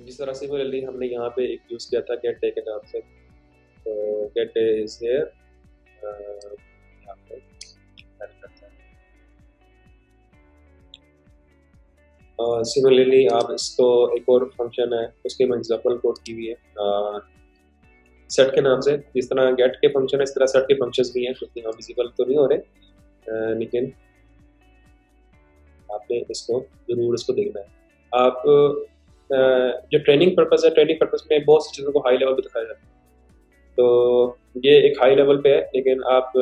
जिस तरह सिमिलरली हमने यहाँ पे एक यूज़ किया था गेट डे के नाम से, तो गेट डे इज हियर यहाँ पे ऐड करते हैं। सिमिलरली आप इसको एक और फंक्शन है उसके में एग्जाम्पल कोड की हुई है सेट के नाम से। जिस तरह गेट के फंक्शन है इस तरह सेट के फंक्शंस भी हैं, क्योंकि यहाँ विजिबल तो नहीं हो रहे, लेकिन आपने इसको जरूर इसको देखना है। आप जो ट्रेनिंग पर्पस है, ट्रेनिंग पर्पस में बहुत सी चीज़ों को हाई लेवल पे दिखाया जाता है, तो ये एक हाई लेवल पे है, लेकिन आप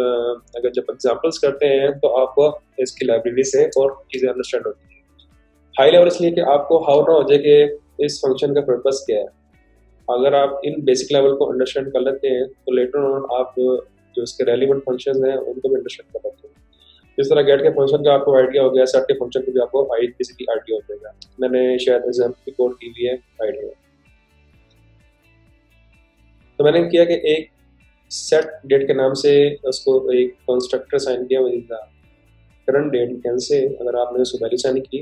अगर जब एग्जांपल्स करते हैं तो आपको इसकी लाइब्रेरी से और चीज़ें अंडरस्टैंड होती हैं। हाई लेवल इसलिए कि आपको हाउ ना हो जाए कि इस फंक्शन का पर्पस क्या है। अगर आप इन बेसिक लेवल को अंडरस्टैंड कर लेते हैं तो लेटर ऑन आप जो इसके रेलिवेंट फंक्शन हैं उनको भी अंडरस्टैंड कर लेते हैं। जिस तरह गेट के फंक्शन का आपको आइडिया हो गया, सेट के फंक्शन का भी आपको बेसिकली आइडिया हो जाएगा। मैंने शायद एग्जाम्पल की कोड की हुई है आइडिया। तो मैंने किया कि एक सेट डेट के नाम से उसको एक कंस्ट्रक्टर साइन किया विद द करंट डेट। कैन से अगर आपने उसको वैल्यू साइन की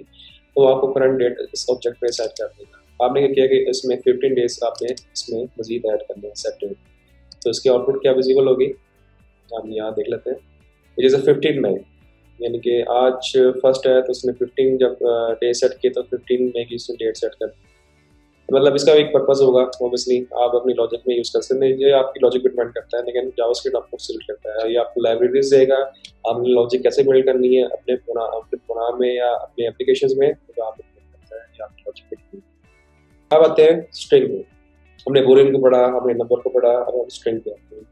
तो आपको करंट डेट इस ऑब्जेक्ट पे सेट कर देगा। आपने क्या किया कि इसमें 15 डेज आपने इसमें मजीद ऐड करना है सेट डेट, तो इसकी आउटपुट क्या विजिबल होगी हम यहाँ देख लेते हैं। इट इज़ 15 मई, यानी कि आज फर्स्ट है तो उसने 15 जब डे सेट किए तो 15 मई की उसने डेट सेट कर। मतलब इसका एक पर्पस होगा, ऑब्वियसली आप अपनी लॉजिक में यूज़ कर सकते हैं, ये आपकी लॉजिक पे डिपेंड करता है, लेकिन जावास्क्रिप्ट आपको सिलेक्ट करता है। ये आपको लाइब्रेरीज देगा, आपने लॉजिक कैसे बिल्ड करनी है अपने प्रोग्राम में या अपने एप्लीकेशंस में, तो आप करता है ये आपकी लॉजिक पे डिपेंड। अब आते हैं स्ट्रिंग में। हमने बूलियन को पढ़ा, हमने नंबर को पढ़ा, अब हम स्ट्रिंग पे आते हैं।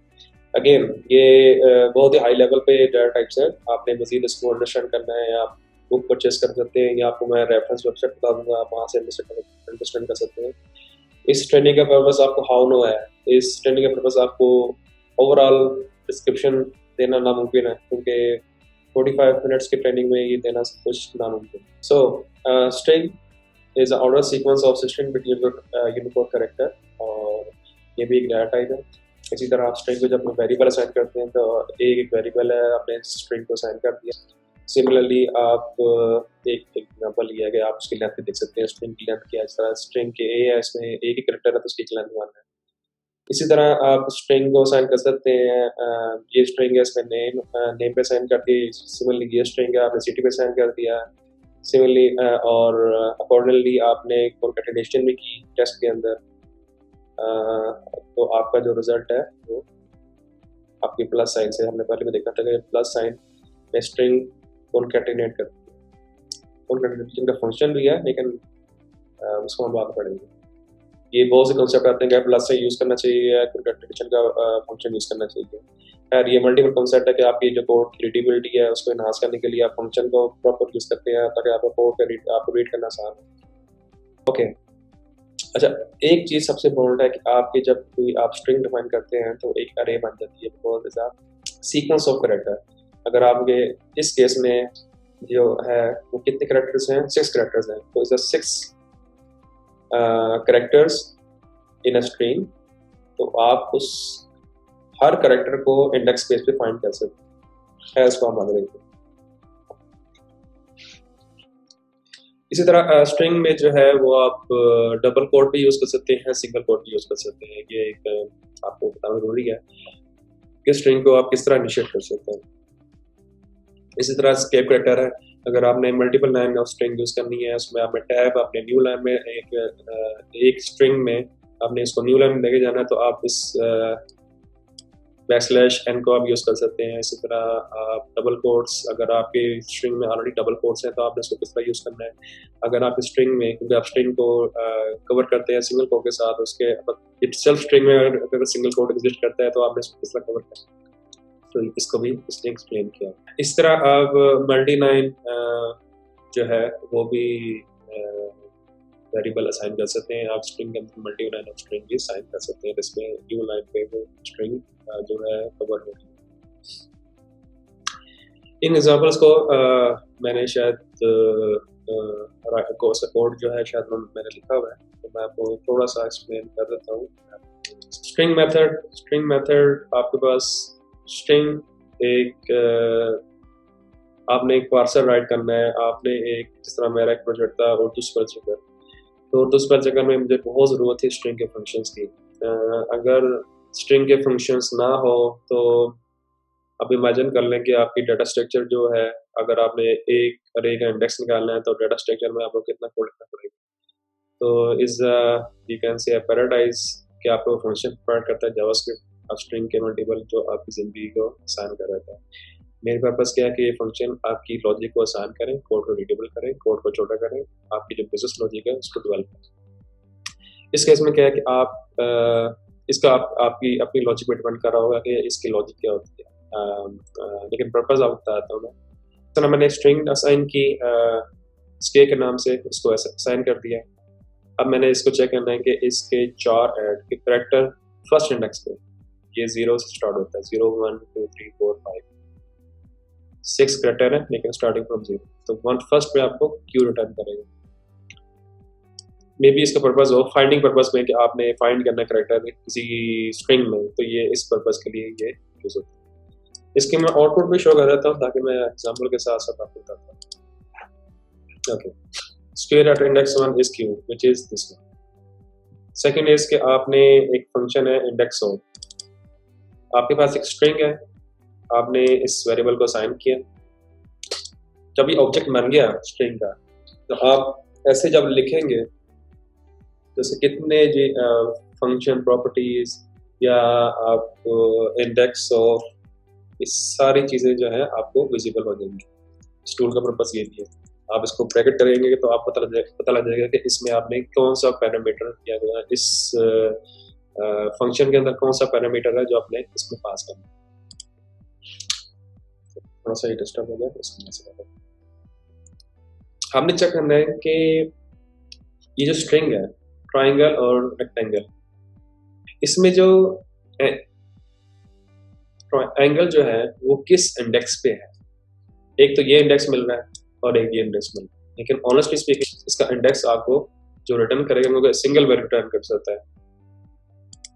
अगेन ये बहुत ही हाई लेवल पे डाटा टाइप्स है, आपने मजीद इसको अंडरस्टैंड करना है, आप बुक परचेस कर सकते हैं या आपको मैं रेफरेंस वेबसाइट बता दूंगा, आप वहाँ से अंडरस्टैंड कर सकते हैं। इस ट्रेनिंग का पर्पस आपको हाउ नो है, इस ट्रेनिंग का पर्पस आपको ओवरऑल डिस्क्रिप्शन देना नामुमकिन है, क्योंकि 45 मिनट्स की ट्रेनिंग में ये देना सब कुछ नामुमकिन। सो string is order sequence of string between Unicode character, और ये भी एक डाटा टाइप है। इसी तरह आप स्ट्रिंग को जब वेरिएबल असाइन करते हैं तो एक वेरिएबल है, आपने स्ट्रिंग को असाइन कर दिया। सिमिलरली आप एक एग्जांपल लिया कि आप उसकी लेंथ देख सकते हैं, स्ट्रिंग की लेंथ क्या है। इस तरह स्ट्रिंग के ए है, इसमें एक ही कैरेक्टर है तो उसकी लेंथ 1 है। इसी तरह आप स्ट्रिंग को असाइन कर सकते हैं, ये स्ट्रिंग है इसमें नेम पे असाइन कर दी। सिमिलरली ये स्ट्रिंग है, आपने सिटी पे असाइन कर दिया। सिमिलरली और अकॉर्डिंगली आपने कॉन्कैटिनेशन भी की टेस्ट के अंदर, तो आपका जो रिजल्ट है वो आपकी प्लस साइन से, हमने पहले भी देखा था कि प्लस साइन में स्ट्रिंग कॉन्कैटिनेट करती है। कॉन्कैटिनेशन का फंक्शन भी है, लेकिन उसको हम बात पढ़ेंगे। ये बहुत से कॉन्सेप्ट आते हैं कि प्लस से यूज़ करना चाहिए या कॉन्कैटिनेशन का फंक्शन यूज़ करना चाहिए। खैर ये मल्टीपल कॉन्सेप्ट है कि आपकी जो कोड की रीडेबिलिटी है उसको इनहांस करने के लिए आप फंक्शन को प्रॉपर यूज़ करते हैं ताकि आपका कोड आपको रीड करना आसान हो। ओके, अच्छा, एक चीज़ सबसे इम्पोर्टेंट है कि आपके जब कोई आप स्ट्रिंग डिफाइन करते हैं तो एक अरे बन जाती है, because is a sequence of character. अगर आपके इस केस में जो है वो कितने कैरेक्टर्स हैं, 6 कैरेक्टर्स हैं, तो is a 6 characters in a string. तो आप उस हर कैरेक्टर को इंडेक्स स्पेस पे फाइंड कर सकते हैं, इसको हम आगे देखते हैं। इसी तरह स्ट्रिंग में जो है वो आप डबल कोट भी यूज़ कर सकते हैं, सिंगल कोट भी यूज़ कर सकते हैं। ये एक आपको बताना जरूरी है कि स्ट्रिंग को आप किस तरह इनिशिएट कर सकते हैं। इसी तरह स्केप कैरेक्टर है, अगर आपने multiple line of string use करनी है, उसमें आपने टैब, आपने न्यू लाइन में एक स्ट्रिंग में आपने इसको न्यू लाइन में लेके जाना है, तो आप इस बैकस्लैश एन को आप यूज़ कर सकते हैं। इसी तरह आप डबल कोट्स, अगर आपके स्ट्रिंग में ऑलरेडी डबल कोट्स हैं तो आपने इसको किस तरह यूज़ करना है। अगर आप स्ट्रिंग में, क्योंकि आप स्ट्रिंग को कवर करते हैं सिंगल कोट के साथ, उसके इटसेल्फ स्ट्रिंग में अगर सिंगल कोट एग्जिस्ट करता है तो आपने इसको किस तरह कवर करना है, तो इसको भी इसने एक्सप्लेन किया। इस तरह आप मल्टी लाइन जो है वो भी वेरिएबल असाइन कर सकते हैं। आप स्ट्रिंग के अंदर मल्टी लाइन ऑफ स्ट्रिंग भी असाइन कर सकते हैं, जिसमें न्यू लाइन पे वो स्ट्रिंग जो है कवर होगी। इन एग्जांपल्स को मैंने शायद कोड जो है शायद मैंने लिखा हुआ है, तो मैं आपको थोड़ा सा एक्सप्लेन कर देता हूँ। स्ट्रिंग मेथड आपके पास स्ट्रिंग एक आपने एक पार्सर राइट करना है। आपने एक, जिस तरह मेरा एक प्रोजेक्ट था उर्दू स्पेल चेकर, तो दूसरा जगह में मुझे बहुत ज़रूरत थी स्ट्रिंग के फंक्शंस की। अगर स्ट्रिंग के फंक्शंस ना हो तो आप इमेजिन कर लें कि आपकी डाटा स्ट्रक्चर जो है, अगर आपने एक अरे का इंडेक्स निकालना है तो डाटा स्ट्रक्चर में आपको कितना कोड लिखना पड़ेगा। तो is you can say paradise कि आपको फंक्शन प्रोवाइड करता है जावास्क्रिप्ट और स्ट्रिंग के मल्टीपल जो आपकी ज़िंदगी को आसान कर देता है। मेन पर्पस क्या है कि ये फंक्शन आपकी लॉजिक को आसान करें, कोड को रीडेबल करें, कोड को छोटा करें, आपकी जो बिज़नेस लॉजिक है उसको डेवलप करें। इस केस में क्या है कि इसका आपकी अपनी लॉजिक पे डिपेंड कर रहा होगा कि इसकी लॉजिक क्या होती है। लेकिन पर्पस आपको बताता हूँ मैं। तो मैंने स्ट्रिंग असाइन की स्टे के नाम से इसको असाइन कर दिया। अब मैंने इसको चेक करना है कि इसके 4 ऐड के करेक्टर फर्स्ट इंडेक्स पे, ये 0 से स्टार्ट होता है, 0 1 2 3 4 5 6 करेक्टर है लेकिन स्टार्टिंग फ्रॉम 0। तो 1 फर्स्ट पे आपको क्यू रिटर्न करेगा। मे बी इसका पर्पस हो फाइंडिंग पर्पस में कि आपने फाइंड करना करेक्टर किसी स्ट्रिंग में, तो ये इस पर्पस के लिए ये यूज होता है। इसके मैं आउटपुट भी शो कर देता हूँ ताकि मैं एग्जाम्पल के साथ साथ आपको बताता हूँ। Okay, square at index 1 is Q which is this one. Second is कि आपने एक फंक्शन है इंडेक्स ऑफ, आपके पास एक स्ट्रिंग है, आपने इस वेरिएबल को असाइन किया। जब ये ऑब्जेक्ट बन गया स्ट्रिंग का, तो आप ऐसे जब लिखेंगे जैसे कितने जी फंक्शन प्रॉपर्टीज या आप इंडेक्स ऑफ, ये सारी चीज़ें जो है आपको विजिबल हो जाएंगी। इस टूल का पर्पस ये भी है। आप इसको ब्रैकेट करेंगे तो आपको पता लग जाएगा कि इसमें आपने कौन सा पैरामीटर या इस फंक्शन के अंदर कौन सा पैरामीटर है जो आपने इसमें पास करना है। थोड़ा सा डिस्टर्ब हो गया इसको। हमने चेक करना है कि ये जो स्ट्रिंग है ट्राइंगल और रेक्टेंगल, इसमें जो एंगल जो है वो किस इंडेक्स पे है। एक तो ये इंडेक्स मिल रहा है और एक ये इंडेक्स मिल रहा है, लेकिन ऑनेस्टली स्पीकिंग इसका इंडेक्स आपको जो रिटर्न करेगा वो सिंगल वैल्यू रिटर्न कर सकता है।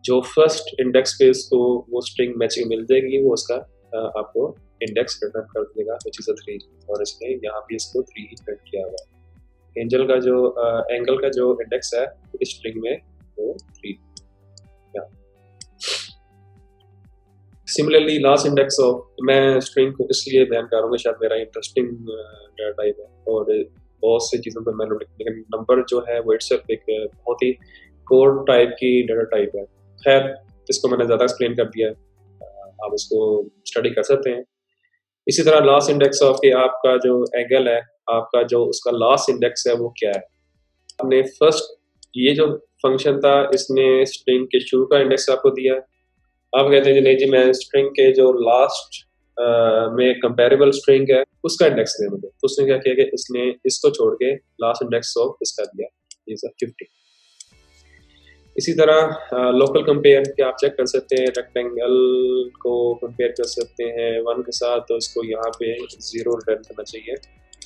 जो फर्स्ट इंडेक्स पे इसको वो स्ट्रिंग मैचिंग मिल जाएगी वो उसका आपको इंडेक्स रिटर्न कर देगा व्हिच इज 3, और इसने यहाँ पे इसको 3 ही प्रिंट किया हुआ है। एंगल का जो इंडेक्स है इस स्ट्रिंग में वो 3। सिमिलरली लास्ट इंडेक्स ऑफ, मैं स्ट्रिंग को इसलिए बयान करूँगा शायद मेरा इंटरेस्टिंग डाटा टाइप है और बहुत सी चीज़ों पर मैं, लेकिन नंबर जो है वो इटसेल्फ एक बहुत ही कोर टाइप की डाटा टाइप है। खैर इसको मैंने ज़्यादा एक्सप्लेन कर दिया है, आप इसको स्टडी कर सकते हैं। इसी तरह लास्ट इंडेक्स ऑफ के आपका जो एंगल है, आपका जो उसका लास्ट इंडेक्स है वो क्या है। आपने फर्स्ट ये जो फंक्शन था इसने स्ट्रिंग के शुरू का इंडेक्स आपको दिया। आप कहते हैं नहीं जी मैं स्ट्रिंग के जो लास्ट में कंपेरेबल स्ट्रिंग है उसका इंडेक्स दे मुझे। तो उसने क्या किया कि इसने इसको छोड़ के लास्ट इंडेक्स ऑफ इसका दिया, इज 50। इसी तरह लोकल कंपेयर के आप चेक कर सकते हैं, रेक्टेंगल को कंपेयर कर सकते हैं 1 के साथ, तो इसको यहाँ पे 0 रिटर्न करना चाहिए।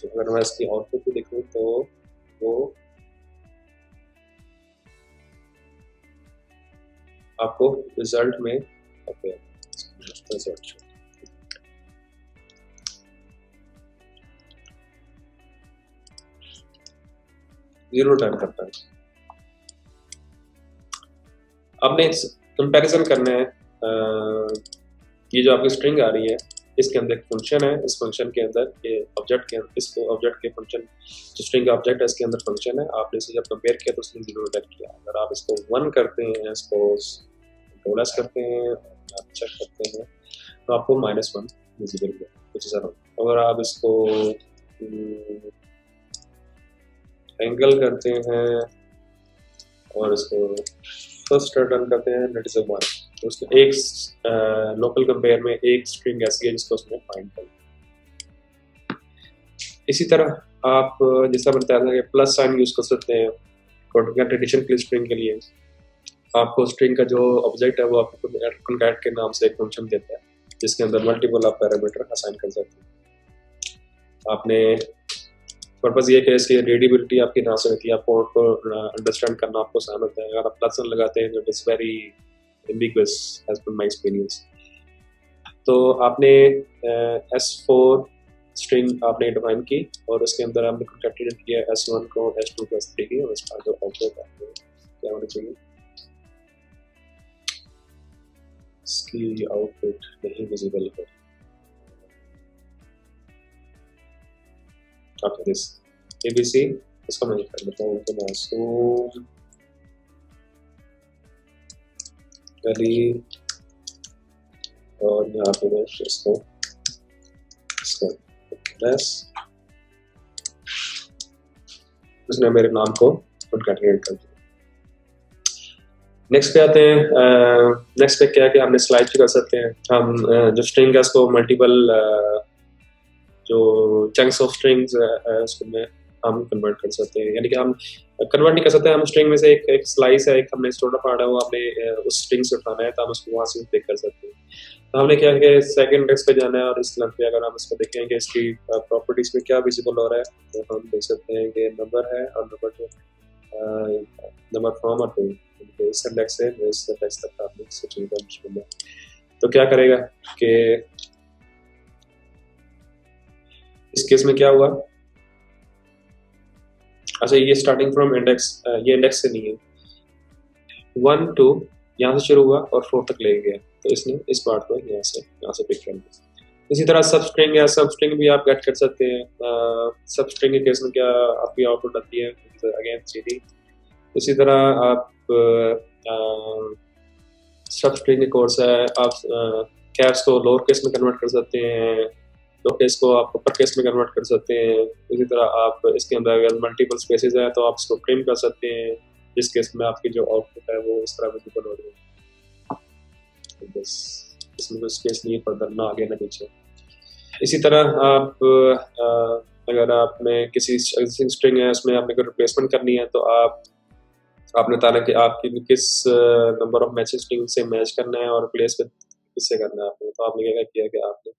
तो अगर मैं इसकी आउटपुट को देखूँ तो वो आपको रिजल्ट में जीरो रिटर्न करता है। आपने कंपैरिजन करना है, ये जो आपकी स्ट्रिंग आ रही है इसके अंदर एक फंक्शन है, इस फंक्शन के अंदर ये ऑब्जेक्ट के इसको ऑब्जेक्ट के फंक्शन जो स्ट्रिंग का ऑब्जेक्ट है इसके अंदर फंक्शन है। आपने इसे जब कंपेयर किया तो उसने 0 रिटर्न किया। अगर आप इसको 1 करते हैं, सपोज कंट्रोल एस करते हैं, आप चेक करते हैं तो आपको -1 विजिबल हुआ कुछ ज़रूर। अगर आप इसको एंगल करते हैं और इसको फर्स्ट रिटर्न करते हैं दैट इज 1, तो उसको एक लोकल कंपेयर में एक स्ट्रिंग ऐसी है जिसको उसने फाइंड कर। इसी तरह आप जैसा बताया था कि प्लस साइन यूज कर सकते हैं कंकैटिनेशन के स्ट्रिंग के लिए। आपको स्ट्रिंग का जो ऑब्जेक्ट है वो आपको कंकैट के नाम से एक फंक्शन देता है जिसके अंदर मल्टीपल आप पैरामीटर असाइन कर सकते हैं। आपने पर्पस ये है इसकी रीडेबिलिटी आपकी ना से होती है, आपको अंडरस्टैंड करना आपको आसान होता है। अगर आप प्लस लगाते हैं it is very ambiguous as per my experience. तो आपने S4 स्ट्रिंग आपने डिफाइन की और उसके अंदर आपने कंकैटिनेट किया S1 को S2 को S3 की, और इसका जो आउटपुट है क्या होना चाहिए, इसकी आउटपुट नहीं विजिबल है। आफ्टर दिस ABC, इसको मैं कर देता हूँ तो मासूम गली, और यहाँ पे मैं इसको उसने मेरे नाम को कंकैटिनेट कर दिया। नेक्स्ट पे आते हैं। नेक्स्ट पे क्या है कि हमने स्लाइड कर सकते हैं हम जो स्ट्रिंग है उसको मल्टीपल जो चंक्स ऑफ स्ट्रिंग्स उसमें हम कन्वर्ट कर सकते हैं, यानी कि हम कन्वर्ट नहीं कर सकते, हम स्ट्रिंग में से एक स्लाइस है, एक हमने स्टोर पार्ट है, वो हमने उस स्ट्रिंग से उठाना है तो हम उसको वहाँ से पिक कर सकते हैं। तो हमने क्या कि सेकंड इंडेक्स पे जाना है और इस लेंथ पे अगर हम इसको देखें कि इसकी प्रॉपर्टीज में क्या विजिबल हो रहा है तो हम देख सकते हैं कि नंबर है और नंबर जो नंबर फ्रॉम और टू इस इंडेक्स से इस इंडेक्स तक आपने स्विचिंग का मिल है। तो क्या करेगा कि इस केस में क्या हुआ, अच्छा ये स्टार्टिंग फ्रॉम इंडेक्स, ये इंडेक्स से नहीं है, 1 2 यहाँ से शुरू हुआ और 4 तक ले गया, तो इसने इस पार्ट को यहाँ से पिक कर लिया। इसी तरह सब स्ट्रिंग या सब स्ट्रिंग भी आप गेट कर सकते हैं। सब स्ट्रिंग के केस में क्या आपकी आउटपुट आती है अगेन CD। इसी तरह आप सब स्ट्रिंग के कोर्स है, आप कैप्स को लोअर केस में कन्वर्ट कर सकते हैं, लोअर केस को आप अपर केस में कन्वर्ट कर सकते हैं। इसी तरह आप इसके अंदर अगर मल्टीपल स्पेसेस है तो आप इसको प्रिंट कर सकते हैं, जिस केस में आपकी जो आउटपुट है वो इस तरह विजिबल हो रही है। बस इसमें कोई स्पेस नहीं है फर्दर, ना आगे ना पीछे। इसी तरह आप अगर आपने किसी एग्जिस्टिंग स्ट्रिंग है उसमें आपने कोई रिप्लेसमेंट करनी है तो आपने बताना कि आपकी किस नंबर ऑफ मैचेस स्ट्रिंग से मैच करना है और रिप्लेस किससे करना है आपने। तो आपने क्या किया कि आपने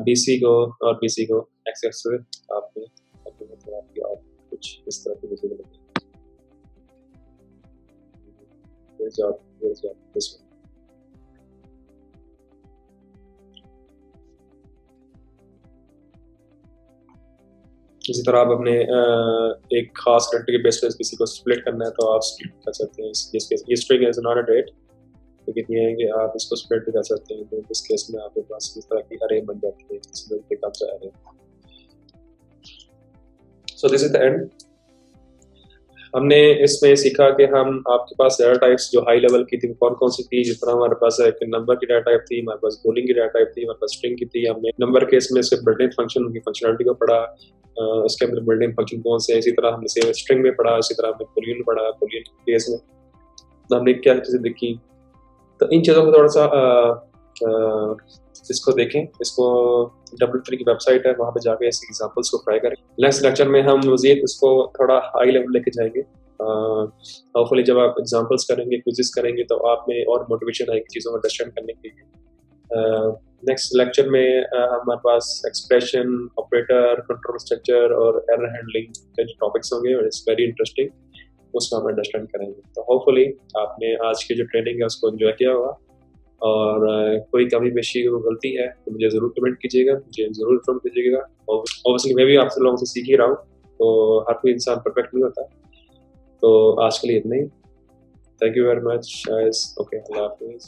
BC को और BC को एक्सेस से आपने आपकी और कुछ इस तरह की विजिबल होगी। इसी तरह आप अपने एक खास कैरेक्टर के बेस पे किसी को स्प्लिट करना है तो आप स्प्लिट कर सकते हैं। ये string is not a date, लेकिन ये है कि आप इसको स्प्लिट भी कर सकते हैं। तो इस केस में आपके पास इस तरह की अरे बन जाती है, इसमें पिकअप अरे। So this is the end. हमने इसमें सीखा कि हम आपके पास डाटा टाइप्स जो हाई लेवल की थी कौन कौन सी थी। जिस तरह हमारे पास एक नंबर की डाटा टाइप थी, हमारे पास बूलियन की डाटा टाइप थी, हमारे पास स्ट्रिंग की थी। हमने नंबर केस में सिर्फ बिल्ट इन फंक्शन की फंक्शनलिटी को पढ़ा, उसके अंदर बिल्ट इन फंक्शन कौन से है। इसी तरह हमने सेम स्ट्रिंग में पढ़ा, इसी तरह हमने बूलियन पढ़ा, बूलियन केस में तो हमने क्या चीज़ें देखी। तो इन चीज़ों को थोड़ा सा इसको देखें, इसको W3 की वेबसाइट है, वहाँ पे जाके ऐसे एग्जांपल्स को ट्राई करें। नेक्स्ट लेक्चर में हम मज़ीद इसको थोड़ा हाई लेवल लेके जाएंगे। होपफुली जब आप एग्जांपल्स करेंगे, क्विज़ेस करेंगे तो आप में और मोटिवेशन आएगी चीज़ों को अंडरस्टैंड करने के लिए। नेक्स्ट लेक्चर में हमारे पास एक्सप्रेशन, ऑपरेटर, कंट्रोल स्ट्रक्चर और एरर हैंडलिंग के जो टॉपिक्स होंगे और इट्स वेरी इंटरेस्टिंग, उसको हम अंडरस्टैंड करेंगे। तो होपफुली आपने आज की जो ट्रेनिंग है उसको एंजॉय किया होगा, और कोई कमी पेशी गलती है तो मुझे ज़रूर कमेंट कीजिएगा, मुझे ज़रूर इन्फॉर्म कीजिएगा। ऑब्वियसली मैं भी आपसे लोगों से सीख ही रहा हूँ, तो हर कोई इंसान परफेक्ट नहीं होता। तो आज के लिए इतना ही। Thank you very much guys. Okay, अल्लाह हाफिज़।